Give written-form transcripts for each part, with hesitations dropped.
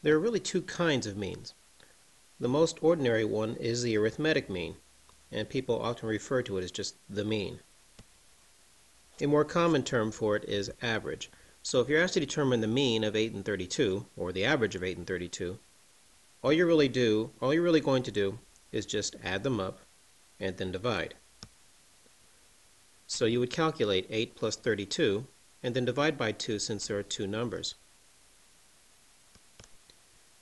There are really two kinds of means. The most ordinary one is the arithmetic mean, and people often refer to it as just the mean. A more common term for it is average. So if you're asked to determine the mean of 8 and 32, or the average of 8 and 32, all you're really going to do is just add them up and then divide. So you would calculate 8 plus 32 and then divide by 2 since there are two numbers.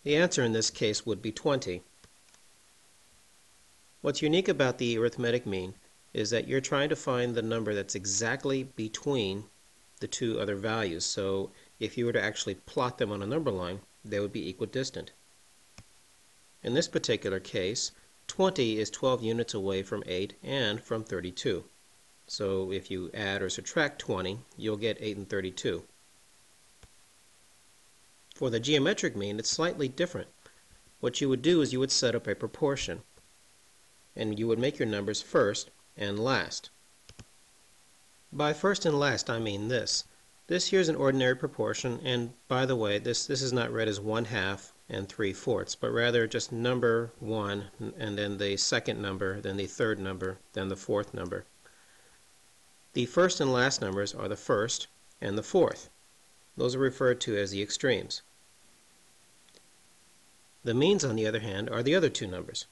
The answer in this case would be 20. What's unique about the arithmetic mean is that you're trying to find the number that's exactly between the two other values. So if you were to actually plot them on a number line, they would be equidistant. In this particular case, 20 is 12 units away from 8 and from 32. So if you add or subtract 20, you'll get 8 and 32. For the geometric mean, it's slightly different. What you would do is you would set up a proportion, and you would make your numbers first and last. By first and last, I mean this. This here is an ordinary proportion, and by the way, this is not read as 1/2 and 3/4, but rather just number 1, and then the second number, then the third number, then the fourth number. The first and last numbers are the first and the fourth. Those are referred to as the extremes. The means, on the other hand, are the other two numbers.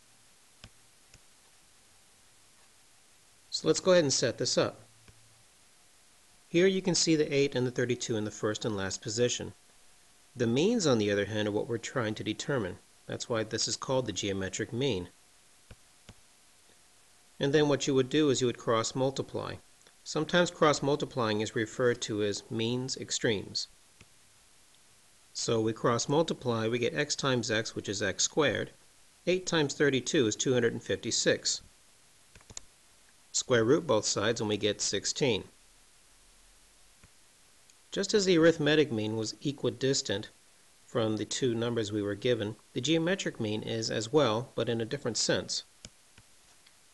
So let's go ahead and set this up. Here you can see the 8 and the 32 in the first and last position. The means, on the other hand, are what we're trying to determine. That's why this is called the geometric mean. And then what you would do is you would cross multiply. Sometimes cross multiplying is referred to as means extremes. So we cross multiply, we get x times x, which is x squared. 8 times 32 is 256. Square root both sides and we get 16. Just as the arithmetic mean was equidistant from the two numbers we were given, the geometric mean is as well, but in a different sense.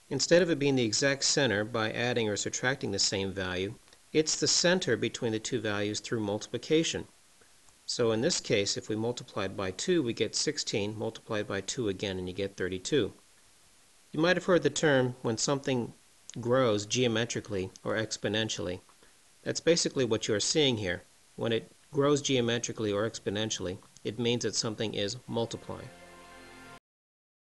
Instead of it being the exact center by adding or subtracting the same value, it's the center between the two values through multiplication. So in this case, if we multiplied by 2, we get 16, multiplied by 2 again, and you get 32. You might have heard the term when something grows geometrically or exponentially. That's basically what you're seeing here. When it grows geometrically or exponentially, it means that something is multiplying.